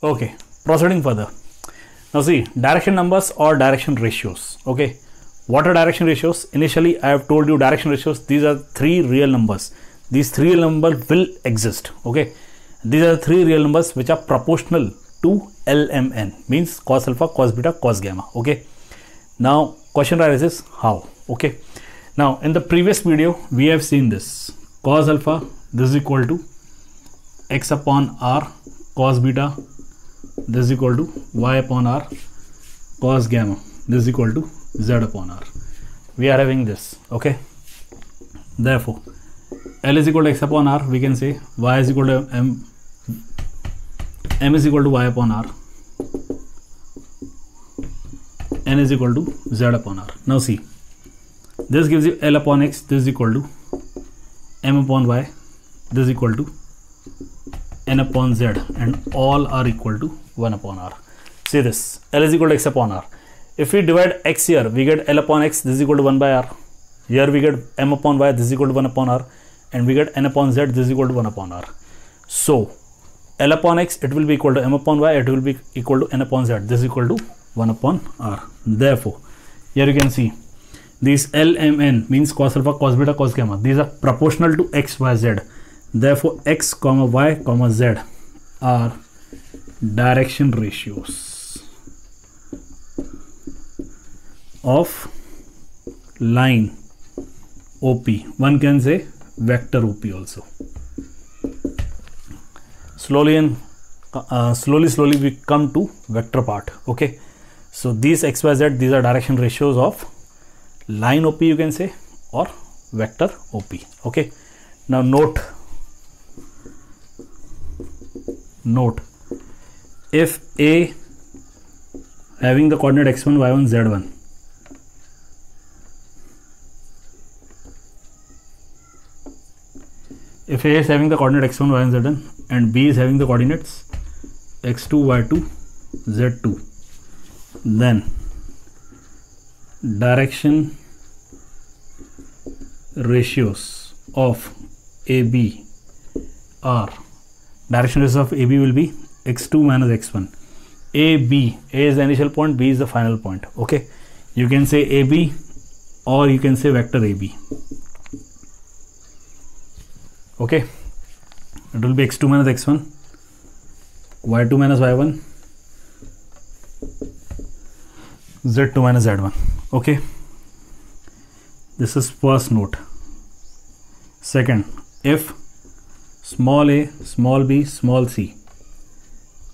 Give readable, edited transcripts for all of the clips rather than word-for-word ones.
Okay, proceeding further. Now see, direction numbers or direction ratios. Okay, what are direction ratios? Initially I have told you direction ratios, these are three real numbers. These three real numbers will exist. Okay, these are three real numbers which are proportional to LMN, means cos alpha, cos beta, cos gamma. Okay, now question arises how. Okay, now in the previous video we have seen this cos alpha, this is equal to x upon r, cos beta, this is equal to y upon r, cos gamma, this is equal to z upon r. We are having this. Okay, therefore L is equal to x upon r, we can say y is equal to m is equal to y upon r, n is equal to z upon r. Now see, this gives you L upon x, this is equal to m upon y, this is equal to n upon z, and all are equal to 1 upon r. See this, L is equal to x upon r. If we divide x here, we get L upon x, this is equal to 1 by r. Here we get m upon y, this is equal to 1 upon r, and we get n upon z, this is equal to 1 upon r. So L upon x, it will be equal to m upon y, it will be equal to n upon z, this is equal to 1 upon r. Therefore here you can see these L, M, N means cos alpha, cos beta, cos gamma, these are proportional to x, y, z. Therefore x comma y comma z are direction ratios of line OP. One can say vector OP also. Slowly we come to vector part. Okay, so these x, y, z, these are direction ratios of line OP, you can say, or vector OP. Okay, now note, if A having the coordinate x1, y1, z1, if A is having the coordinate x1, y1, z1, and B is having the coordinates x2, y2, z2, then direction ratios of AB are, direction ratios of AB will be x2 minus x1. A is the initial point, B is the final point. Okay, you can say AB or you can say vector AB. Okay, it will be x2 minus x1, y2 minus y1, z2 minus z1. Okay, this is first note. Second, if small a, small b, small c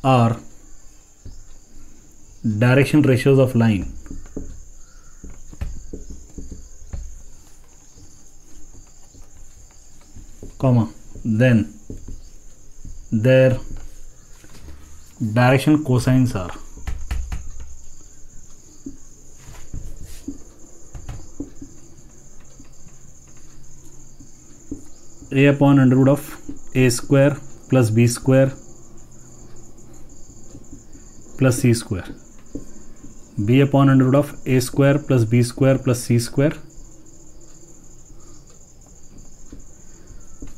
are direction ratios of line, comma, then their direction cosines are a upon under root of a square plus b square plus c square, b upon under root of a square plus b square plus c square,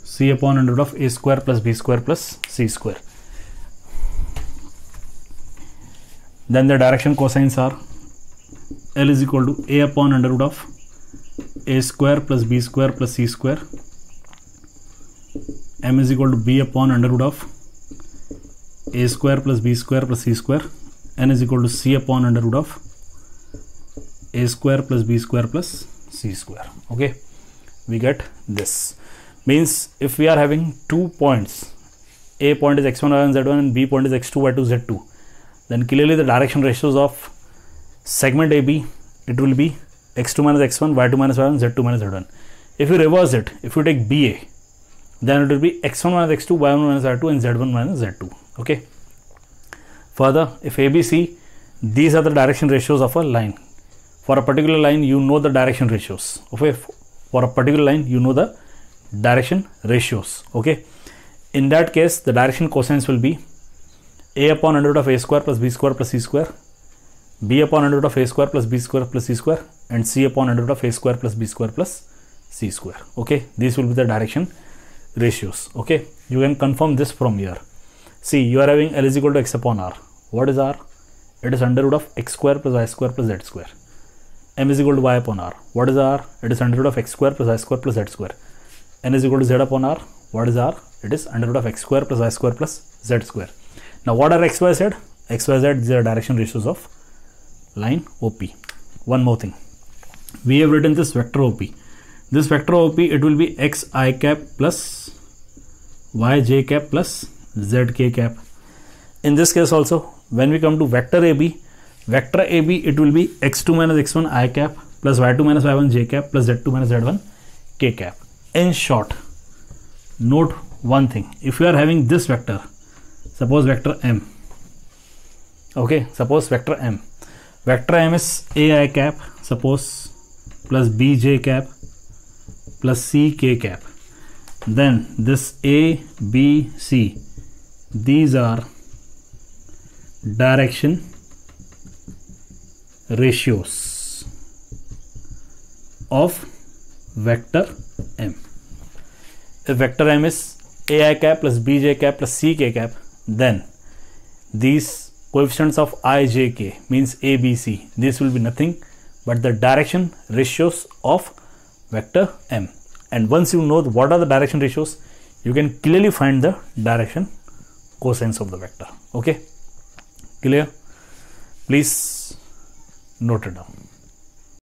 c upon under root of a square plus b square plus c square. Then the direction cosines are L is equal to a upon under root of a square plus b square plus c square, m is equal to b upon under root of a square plus b square plus c square, n is equal to c upon under root of a square plus b square plus c square. Okay, we get this. Means if we are having 2 points, a point is x1, y1, z1 and b point is x2, y2, z2, then clearly the direction ratios of segment AB, it will be x2 minus x1, y2 minus y1, z2 minus z1. If you reverse it, if you take BA, then it will be x1 minus x2, y1 minus y2 and z1 minus z2. Okay, further, if ABC, these are the direction ratios of a line. For a particular line, you know the direction ratios. Okay, for a particular line, you know the direction ratios. Okay, in that case, the direction cosines will be a upon under root of a square plus b square plus c square, b upon under root of a square plus b square plus c square, and c upon under root of a square plus b square plus c square. Okay, these will be the direction ratios. Okay, you can confirm this from here. See, you are having L is equal to x upon r. What is r? It is under root of x square plus y square plus z square. M is equal to y upon r. What is r? It is under root of x square plus y square plus z square. N is equal to z upon r. What is r? It is under root of x square plus y square plus z square. Now what are x, y, z? X, y, z, these are direction ratios of line OP. One more thing. We have written this vector OP. This vector OP, it will be x I cap plus y j cap plus z k cap. In this case also, when we come to vector AB, it will x2 minus x1 I cap plus y2 minus y1 j cap plus z2 minus z1 k cap. In short, note one thing. If you are having this vector, suppose vector M, okay, suppose vector M is ai cap, suppose, plus bj cap plus c k cap, then this a b c, these are direction ratios of vector M. If vector M is ai cap plus bj cap plus ck cap, then these coefficients of I, j, k means a, b, c, this will be nothing but the direction ratios of vector M. And once you know what are the direction ratios, you can clearly find the direction cosines of the vector. Okay, clear? Please note it down.